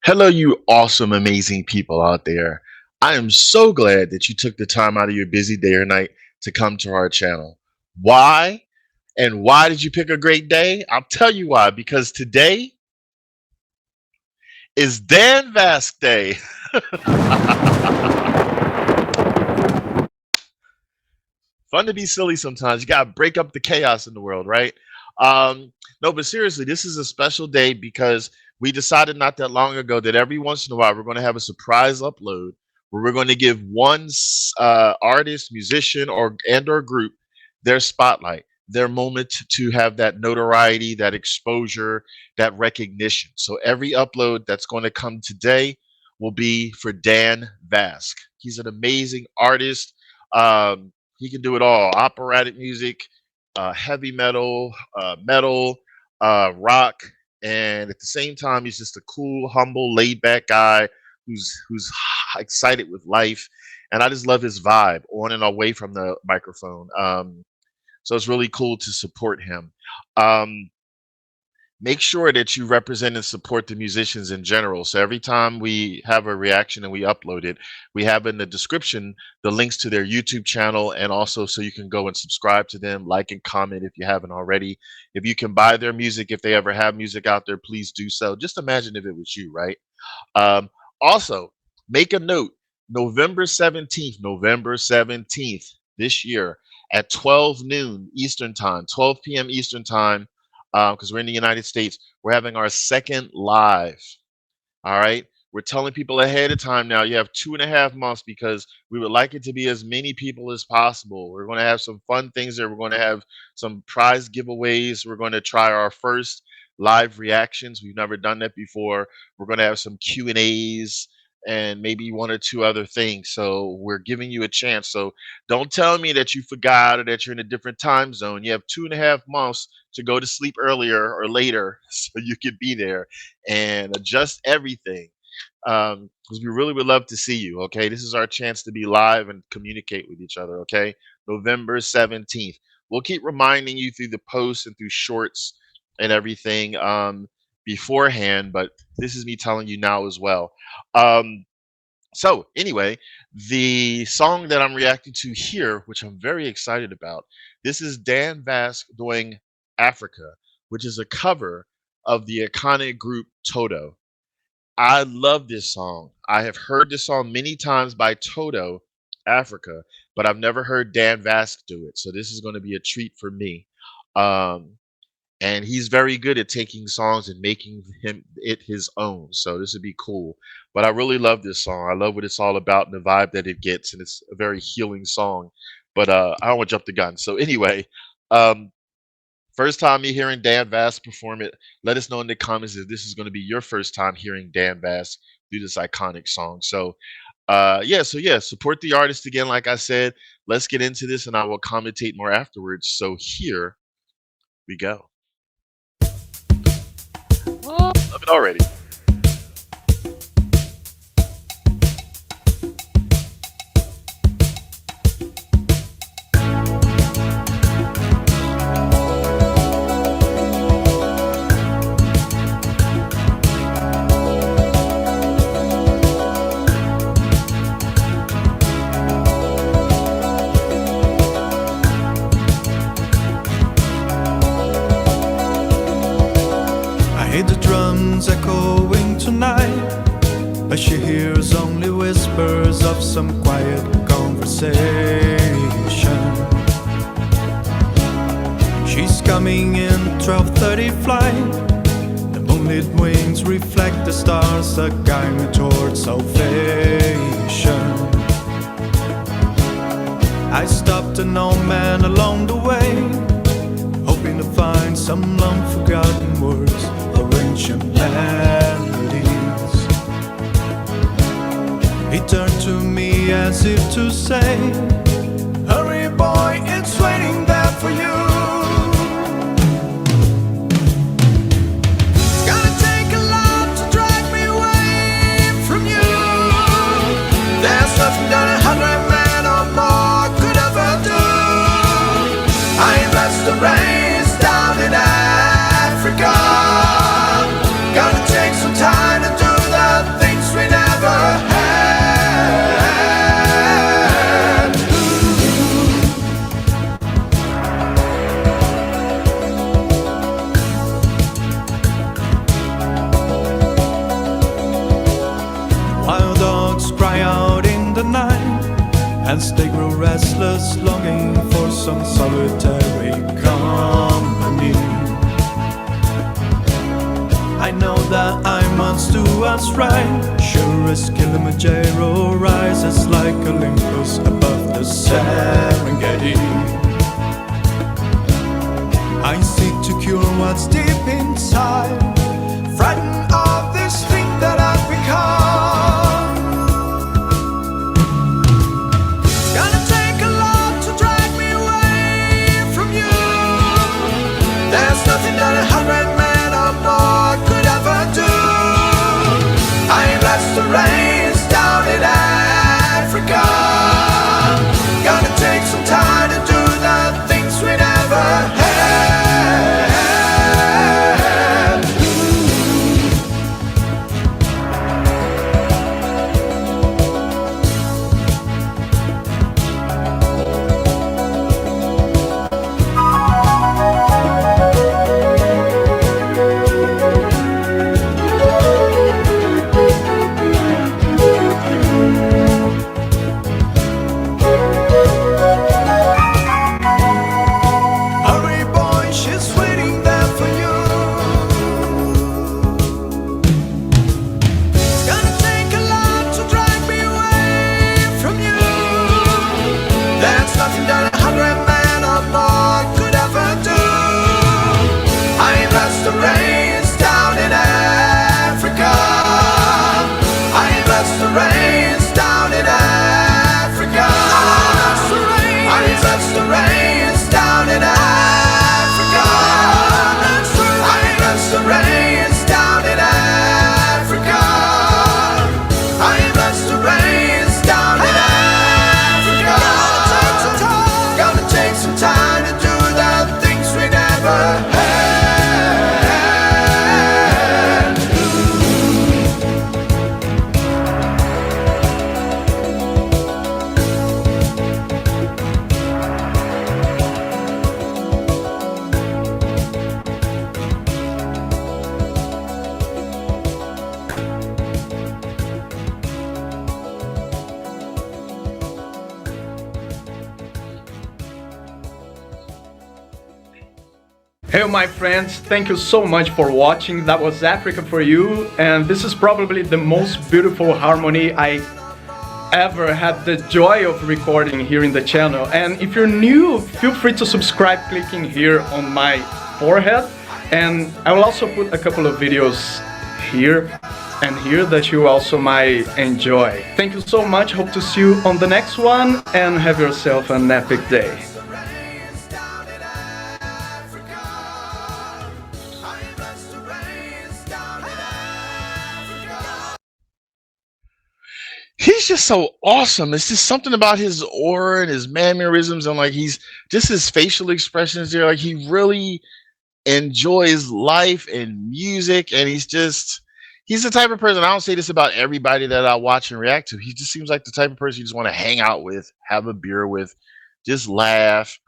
Hello, you awesome, amazing people out there. I am so glad that you took the time out of your busy day or night to come to our channel. Why? And why did you pick a great day? I'll tell you why. Because today is Dan Vasc Day. Fun to be silly sometimes. You got to break up the chaos in the world, right? No, but seriously, this is a special day because we decided not that long ago that every once in a while we're going to have a surprise upload where we're going to give one artist, musician, or group their spotlight, their moment to have that notoriety, that exposure, that recognition. So every upload that's going to come today will be for Dan Vasc. He's an amazing artist. He can do it all: operatic music, heavy metal, rock, and at the same time, he's just a cool, humble, laid-back guy who's excited with life. And I just love his vibe on and away from the microphone. So it's really cool to support him. Um, Make sure that you represent and support the musicians in general. So every time we have a reaction and we upload it, we have in the description the links to their YouTube channel, and also so you can go and subscribe to them, like and comment if you haven't already. If you can buy their music, if they ever have music out there, please do so. Just imagine if it was you, right? Um, Also, make a note: November 17th this year at 12 noon Eastern Time, 12 p.m. Eastern Time, because we're in the United States. We're having our second live. All right. We're telling people ahead of time now. You have 2.5 months because we would like it to be as many people as possible. We're going to have some fun things there. We're going to have some prize giveaways. We're going to try our first live reactions. We've never done that before. We're going to have some Q&As and maybe one or two other things. So we're giving you a chance. So don't tell me that you forgot or that you're in a different time zone. You have 2.5 months to go to sleep earlier or later so you can be there and adjust everything, because we really would love to see you. Okay, this is our chance to be live and communicate with each other. Okay, November 17th. We'll keep reminding you through the posts and through shorts and everything beforehand, but this is me telling you now as well. Um, so anyway, the song that I'm reacting to here, which I'm very excited about, this is Dan Vasc doing Africa, which is a cover of the iconic group Toto. I love this song. I have heard this song many times by Toto, Africa, but I've never heard Dan Vasc do it. So this is going to be a treat for me. Um, and he's very good at taking songs and making him it his own. So this would be cool. But I really love this song. I love what it's all about and the vibe that it gets, and it's a very healing song. But I don't want to jump the gun. So anyway, um, first time you're hearing Dan Vasc perform it, let us know in the comments if this is going to be your first time hearing Dan Vasc do this iconic song. So, yeah, support the artist again. Like I said, let's get into this, and I will commentate more afterwards. So here we go. Oh, love it already. I hear the drums echoing tonight, but she hears only whispers of some quiet conversation. She's coming in 12:30 flight. The moonlit wings reflect the stars that guide me towards salvation. I stopped an old man along the way, hoping to find some long-forgotten words or ancient melodies. He turned to me as if to say, "Hurry boy, it's waiting there for you." It's gonna take a lot to drag me away from you. There's nothing that 100 men or more could ever do. I invest the race down in Africa. Gonna take some time to do the and they grow restless, longing for some solitary company. I know that I must do what's right, sure as Kilimanjaro rises like Olympus above the Serengeti. I seek to cure what's deep inside, frightened of this thing that I've become. It's gonna take a lot to drag me away from you. There's nothing that 100 men or more could ever do. I bless the rains down in Africa. Gonna take some time to do the things we never had. Hurry, boy, she's waiting there for you. It's gonna take a lot to drag me away from you. There's nothing that 100 men or more could ever do. I bless the rains down in Africa. I bless the rains down in Africa. I bless the rains down in Africa. I bless the rains down in Africa. I bless the rains down in Africa. Gonna take some time to do the things we never had. Hey my friends, thank you so much for watching. That was Africa for you, and this is probably the most beautiful harmony I ever had the joy of recording here in the channel. And if you're new, feel free to subscribe clicking here on my forehead, and I will also put a couple of videos here and here that you also might enjoy. Thank you so much, hope to see you on the next one, and have yourself an epic day. He's just so awesome. It's just something about his aura and his mannerisms, and like he's just his facial expressions there. Like he really enjoys life and music, and he's the type of person. I don't say this about everybody that I watch and react to. He just seems like the type of person you just want to hang out with, have a beer with, just laugh,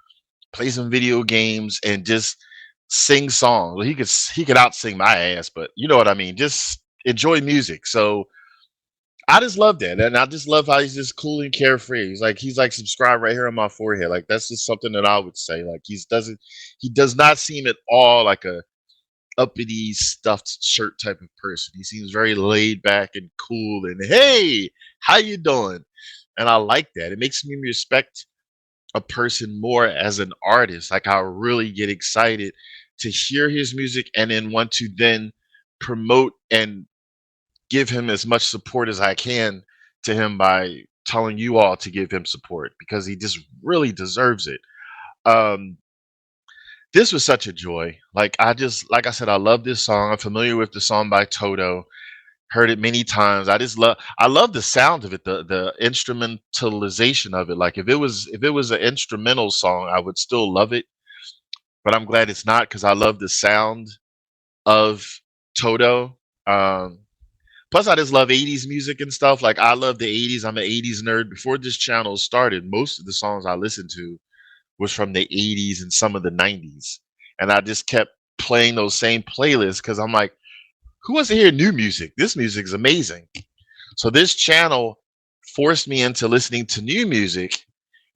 play some video games, and just sing songs. Well, he could out sing my ass, but you know what I mean. Just enjoy music. So I just love that, and I just love how he's just cool and carefree. He's like subscribed right here on my forehead. Like that's just something that I would say. Like he does not seem at all like a uppity stuffed shirt type of person. He seems very laid back and cool. And hey, how you doing? And I like that. It makes me respect a person more as an artist. Like I really get excited to hear his music and then want to then promote and give him as much support as I can to him by telling you all to give him support because he just really deserves it. Um, this was such a joy. Like like I said, I love this song. I'm familiar with the song by Toto. Heard it many times. I love the sound of it, the instrumentalization of it. Like if it was an instrumental song, I would still love it. But I'm glad it's not because I love the sound of Toto. Um, Plus, I just love 80s music and stuff. Like, I love the 80s. I'm an 80s nerd. Before this channel started, most of the songs I listened to was from the 80s and some of the 90s. And I just kept playing those same playlists because I'm like, who wants to hear new music? This music is amazing. So this channel forced me into listening to new music.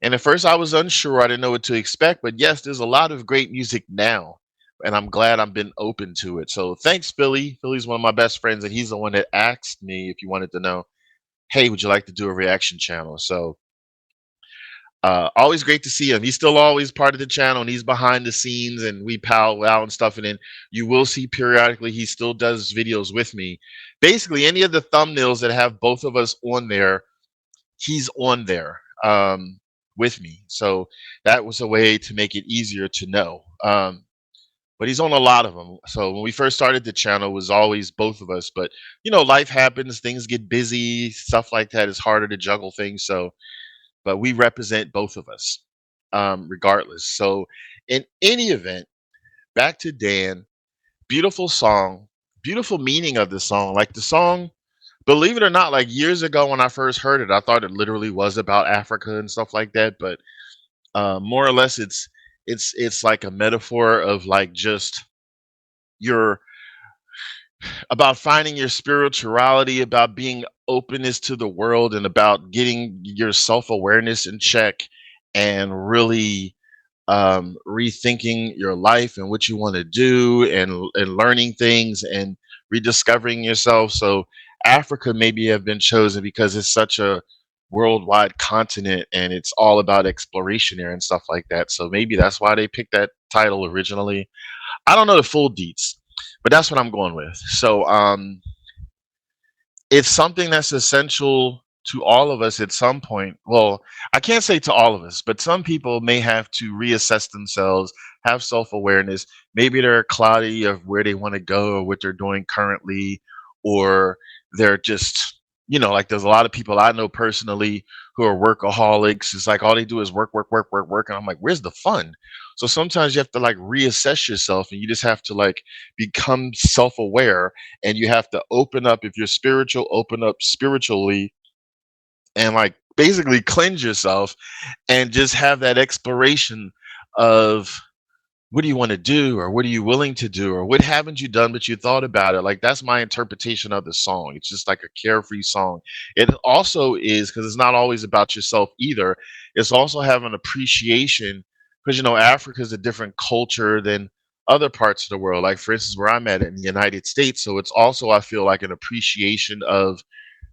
And at first I was unsure. I didn't know what to expect. But yes, there's a lot of great music now. And I'm glad I've been open to it. So thanks, Philly. Philly's one of my best friends, and he's the one that asked me if you wanted to know, hey, would you like to do a reaction channel? So always great to see him. He's still always part of the channel, and he's behind the scenes, and we powwow and stuff. And then you will see periodically he still does videos with me. Basically, any of the thumbnails that have both of us on there, he's on there with me. So that was a way to make it easier to know. But he's on a lot of them. So when we first started the channel, it was always both of us. But life happens, things get busy, stuff like that. It's harder to juggle things. So but we represent both of us, regardless. So, in any event, back to Dan. Beautiful song, beautiful meaning of the song. Like the song, believe it or not, like years ago when I first heard it, I thought it literally was about Africa and stuff like that. But more or less, it's like a metaphor of like just your about finding your spirituality, about being openness to the world, and about getting your self awareness in check, and really rethinking your life and what you want to do, and learning things and rediscovering yourself. So Africa maybe have been chosen because it's such a worldwide continent, and it's all about exploration there and stuff like that. So maybe that's why they picked that title originally. I don't know the full deets, but that's what I'm going with. So it's something that's essential to all of us at some point. Well, I can't say to all of us, but some people may have to reassess themselves, have self awareness. Maybe they're cloudy of where they want to go or what they're doing currently, or they're just, like there's a lot of people I know personally who are workaholics. It's like all they do is work, work, work, work, work. And I'm like, where's the fun? So sometimes you have to like reassess yourself, and you just have to like become self aware, and you have to open up. If you're spiritual, open up spiritually, and like basically cleanse yourself, and just have that exploration of what do you want to do, or what are you willing to do, or what haven't you done but you thought about it. Like that's my interpretation of the song. It's just like a carefree song. It also is, because it's not always about yourself either, it's also having appreciation, because Africa is a different culture than other parts of the world, like for instance where I'm at in the United States. So it's also, I feel like, an appreciation of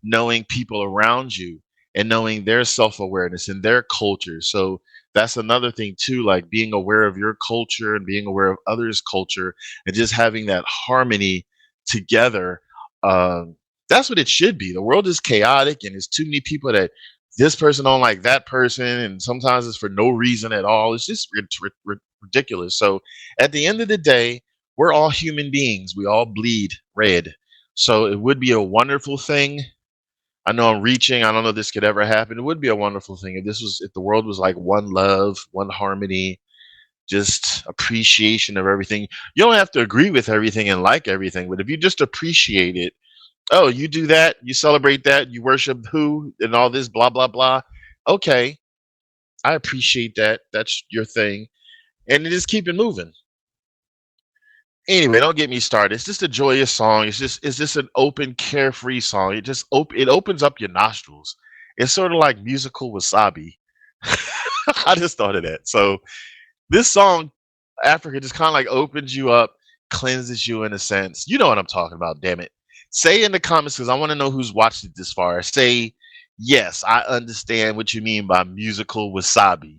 knowing people around you, and knowing their self-awareness and their culture. So that's another thing too, like being aware of your culture and being aware of others' culture, and just having that harmony together. That's what it should be. The world is chaotic, and there's too many people that this person don't like that person, and sometimes it's for no reason at all. It's just ridiculous. So at the end of the day, we're all human beings. We all bleed red. So it would be a wonderful thing. I know I'm reaching. I don't know if this could ever happen. It would be a wonderful thing if the world was like one love, one harmony, just appreciation of everything. You don't have to agree with everything and like everything, but if you just appreciate it, oh, you do that, you celebrate that, you worship who and all this blah blah blah. Okay, I appreciate that. That's your thing, and just keep it moving. Anyway, don't get me started. It's just a joyous song. It's just an open, carefree song. It opens up your nostrils. It's sort of like musical wasabi. I just thought of that. So this song, Africa, just kind of like opens you up, cleanses you in a sense. You know what I'm talking about, damn it. Say in the comments, because I want to know who's watched it this far. Say, yes, I understand what you mean by musical wasabi.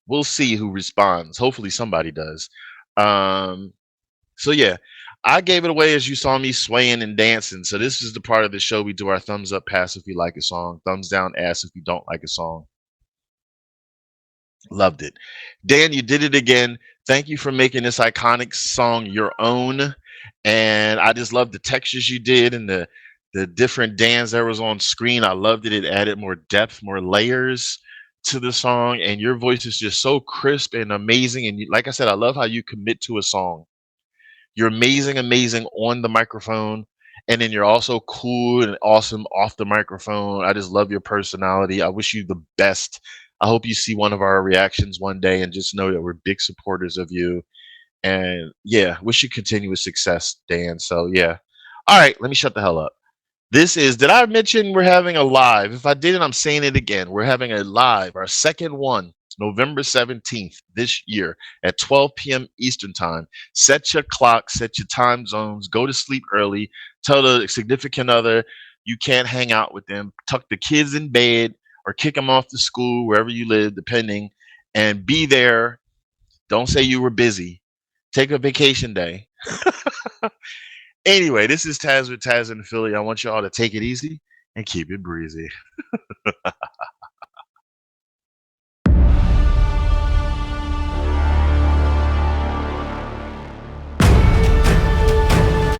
We'll see who responds. Hopefully somebody does. So yeah, I gave it away as you saw me swaying and dancing. So this is the part of the show we do our thumbs up pass if you like a song, thumbs down ass if you don't like a song. Loved it. Dan, you did it again. Thank you for making this iconic song your own. And I just love the textures you did, and the different Dans that was on screen. I loved it. It added more depth, more layers to the song. And your voice is just so crisp and amazing. And like I said, I love how you commit to a song. You're amazing, amazing on the microphone. And then you're also cool and awesome off the microphone. I just love your personality. I wish you the best. I hope you see one of our reactions one day, and just know that we're big supporters of you. And yeah, wish you continuous success, Dan. So yeah. All right, let me shut the hell up. This is, did I mention we're having a live? If I didn't, I'm saying it again. We're having a live, our second one, November 17th this year at 12 p.m. Eastern Time. Set your clock, set your time zones, go to sleep early, tell the significant other you can't hang out with them, tuck the kids in bed or kick them off to school, wherever you live, depending, and be there. Don't say you were busy. Take a vacation day. Anyway, this is Tazzz with Tazzz in Philly. I want you all to take it easy and keep it breezy.